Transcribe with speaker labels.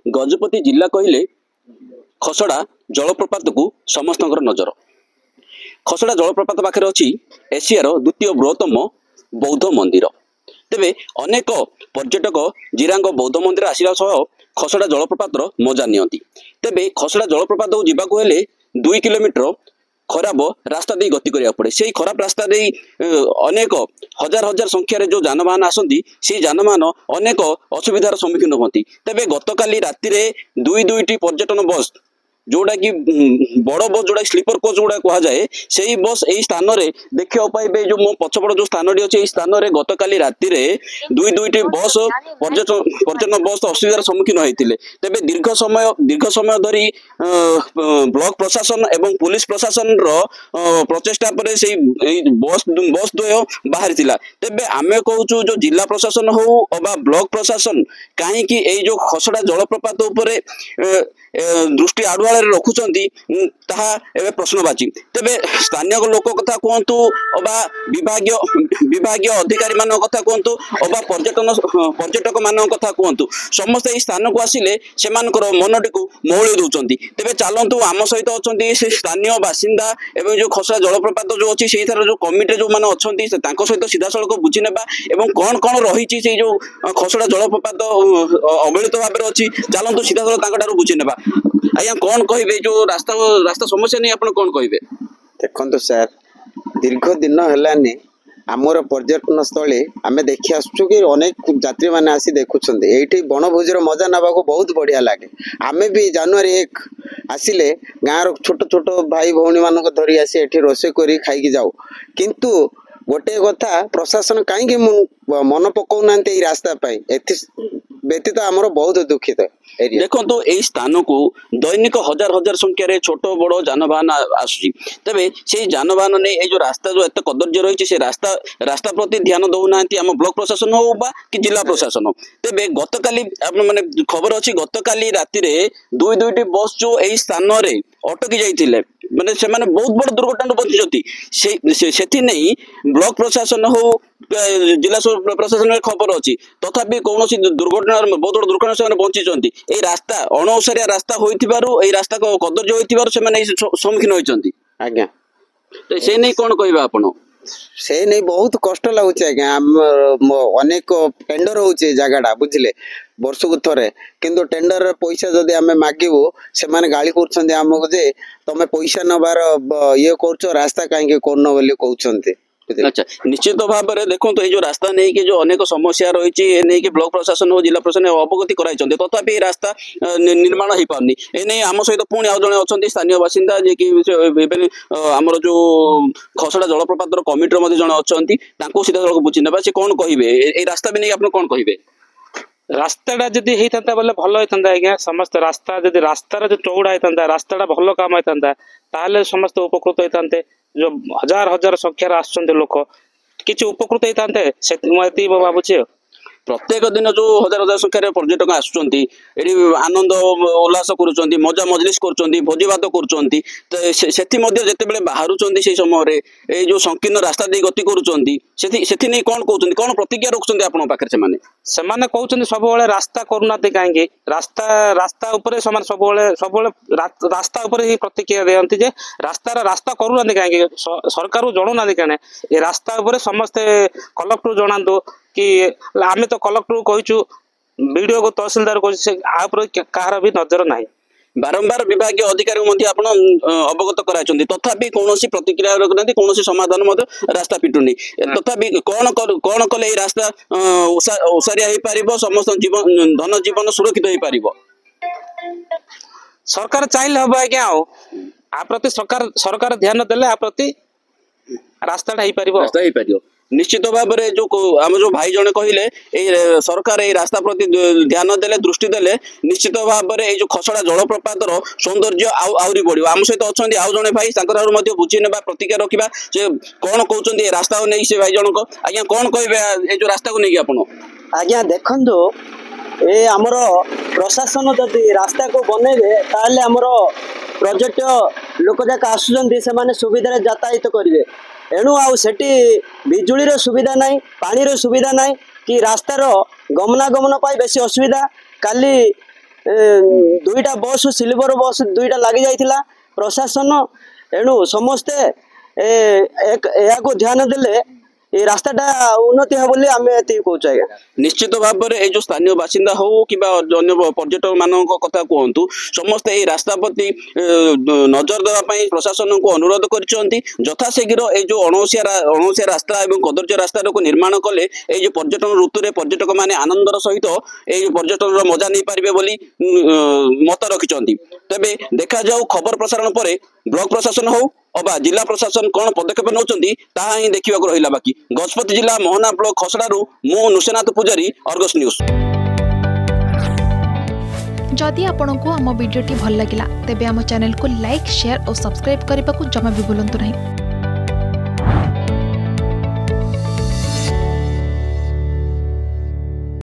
Speaker 1: गजपति जिला कहले खसड़ा जलप्रपात को समस्त नजर। खसड़ा जलप्रपात पाखे अच्छी एशियार द्वितीय बृहत्तम बौद्ध मंदिर। तेबे अनेक पर्यटक जिरांग बौद्ध मंदिर आसिला सह खसड़ा जलप्रपात मजा नियंती। तेबे खसड़ा जलप्रपात को जीवाकु हेले 2 किलोमीटर खराब रास्ता दे गति करिया पड़े। से खराब रास्ता दे अनेक हजार हजार संख्यार जो जानवाहन आसती से जानवाहन अनेक असुविधार सम्मुखीन होती। तेबे गतकाली राति रे दुईटी पर्यटन बस जोड़ा कि बड़ बस जोड़ा स्लीपर कोच जोड़ा कह जाए से बस यही स्थान में देखा पाइबे। जो मो पछपड़ जो स्थान अच्छे स्थान में गतकाली राति रे दुईटी बस पर्यटन बस असुविधार सम्मुखीन होते। तेबे दीर्घ समय धरी ब्लॉक प्रशासन एवं पुलिस प्रशासन प्रचेषा पर से बस द्वय बाहरी थिला। तेबे आमे कहूचु जो जिला प्रशासन हो अबा ब्लॉक प्रशासन कहीं जो खसड़ा जलप्रपात उपरे दृष्टि आड़ुआ रखुचंती ताहा एबे प्रश्नवाची। तेबे स्थानीय लोक कथा कहतु अबा विभागीय अधिकारी मान कथा कहतु अबा पर्यटक मान कथा कहतु समस्त एई स्थान को आसिले सेमानकर मनटी को मौली दउचंती। तेबे चलंतु आम सहित अछंती से स्थानीय बासिंदा एवं जो खसड़ा जलप्रपात जो अच्छी से जो कमिटी जो माने अछंती से तांको सहित सीधा सड़क बुझी नेबा एवं कौन कौन रही से जो खसड़ा जलप्रपात अवहेलित भाव में अच्छी चलंतु सीधा सड़क तांको बुझी नेबा। आज्ञा कौन कहे जो रास्ता समस्या नहीं आप कौन कहे?
Speaker 2: देखो सर दीर्घ दिन है आमर पर्यटन स्थली आम देखी आसुचु कि अनेक यात्री मैंने आसी देखुं ये बनभोजर मजा ना बहुत बढ़िया लगे। आम भी जनवरी 1 आसिले गाँव छोट छोट भाई भौणी मान धरी आसी एठी रोषे करी खाई जाऊ। किंतु गोटे कथा प्रशासन कहीं मन पकाउना रास्ता व्यतीत आमर बहुत दुखित।
Speaker 1: देखो तो यही स्थान को दैनिक हजार हजार संख्यार छोट बड़ जानवाहन आसुची। तेबे से जानवाहन ने जो रास्ता जो एत कदर्य रही से रास्ता प्रति ध्यान दौना आम ब्लॉक प्रशासन हो बा कि जिला प्रशासन। तेबे गतकाली माने खबर अच्छी गतकाली राति रे दुईटी बस जो यही स्थान रे अटकी जाइथिले माने से माने बहुत बड़ दुर्घटना बचुचती। से नहीं ब्लॉक प्रशासन हो जिला प्रशासन में खबर अच्छी तथापि कौन दुर्घटना बहुत बड़ दुर्घटना से बंची। ए रास्ता अणओसारिया रास्ता होइथिबारु ए रास्ता को कदर्य होइथिबारु से माने सम्मुखीन होइचंती।
Speaker 2: आज्ञा
Speaker 1: तो से नहीं कौन कहबा आपण?
Speaker 2: से नहीं बहुत कष्ट लगुच आज्ञा। अनेक टेंडर होचे जगहटा बुझिले वर्ष को थरे किंतु टेंडर पैसा जदि आमे मागिबो से माने गाली करछन्ते हमको जे तमे पैसा नबार ये करछो रास्ता काहे कोन बोली कहउछन्ते।
Speaker 1: अच्छा निश्चित भाव में देखो तो ये रास्ता नहीं कि जो अनेक समस्या रही नहीं कि ब्लॉक प्रशासन और जिला प्रशासन अवगति कराई तथापि ये रास्ता निर्माण हो पारनी। एने आम सहित पुणी आउ जड़े अच्छा स्थानीय बासिंदा जे कि आमर जो खसड़ा जलप्रपात कमिटी जड़े अच्छा सीधा सड़क बुझी ना से कौन कहे रास्ता भी नहीं आप कौन कहे?
Speaker 3: रास्ताटा जदि होता बोले भल होता आज्ञा। समस्त रास्ता जदि रास्तार जो चौड़ा होता रास्ताटा भल काम होता ताहले समस्त उपकृत होते। जो हजार हजार संख्यार आसुचंते लोक किछि उपकृत होते भावुचे।
Speaker 1: प्रत्येक दिन जो हजार हजार संख्यार पर्यटक आसुचंती एठी आनंद उल्लास करुचंती मजा मजलिस करुचंती भोजी भात करुचंती। सेथि मध्ये जेतेबेले बाहरुचंती से समय रे ए जो संकीर्ण रास्ता दे गति करुचंती सेथि नै कोन कहउचंती कोन प्रतिक्रिया रखुचंती आपन पाखरे?
Speaker 3: सेमाने कहउचंती सबोले रास्ता करूनाते काहेकि रास्ता उपरे समान सबोले रास्ता उपरे ही प्रतिक्रिया देयंती जे रास्ता करूनाते काहेकि सरकार जणुनाते काने ए रास्ता उपरे समस्त कलेक्टर जणांदो कि आम तो कलेक्टर कहचु वीडियो को तहसीलदार कहार भी नजर ना।
Speaker 1: बारंबार विभाग अधिकारी अवगत कराई तथापि कौन प्रतिक्रिया रखना कौन समाधान रास्ता पिटुनी। तथापि कौन कले रास्ता ओसारिया हो पार समस्त जीवन धन जीवन सुरक्षित हो पार?
Speaker 3: सरकार चाहिए हम आज्ञा आ प्रति सरकार ध्यान देले आ प्रति रास्ता हो पार।
Speaker 1: निश्चित भाव में जो आम जो भाई जने कहले सरकार ये रास्ता प्रति ध्यान देले दृष्टि देले निश्चित भाव में जो खसड़ा जलप्रपात सौंदर्य आहरी बढ़। आम सहित अच्छा आउ जड़े भाई बुझी ना प्रतिक्रिया रखा से कौन कहते रास्ता को नहीं से भाई जनक आज्ञा कौन कहे ये जो रास्ता को लेकिन आपण?
Speaker 4: आज्ञा देखु ए आमर प्रशासन जदि रास्ता को बनइबे ताले आमर प्रोजेक्ट लोक जाक आसुचंती से माने सुविधा यातायात करेंगे। एणु आठी बिजुलीर सुविधा नाई पानीर सुविधा नाई कि रास्तार गमनागमन पाई बेसी असुविधा। काली दुईटा बस सिल्वर बस दुईटा लगी जाइथिला प्रशासन एणु समस्ते को ध्यान देले ये रास्ताटा उन्नति हे बोली आमे एति कहूछु आज्ञा।
Speaker 1: निश्चित भाव में ये जो स्थानीय बासिंदा हो कि अन्य पर्यटक मान कथा कहतु समस्ते ये रास्ता प्रति नजर देवाई प्रशासन को अनुरोध कर यथाशीघ्र ये जो अणसिया रास्ता और कदर्य रास्ता को निर्माण कले ये जो पर्यटन ऋतु में पर्यटक मैंने आनंदर सहित ये पर्यटन मजा नहीं पारे बोली मत रखिंट तेरे देखा जाऊ खबर प्रसारण पर ब्लॉक प्रशासन हो अबा जिला प्रशासन कौन पदक्षेप नौकरी ताहा ही देखा रहा बाकी। गजपति जिला मोहना ब्लॉक खसड़ारू मु नृसिंहनाथ पूजारी अर्गस न्यूज।
Speaker 5: जदि आपंक आम भिडी भल लगा तेब आम चैनल को लाइक शेयर और सब्सक्राइब करने को जमा भी भूलु नहीं।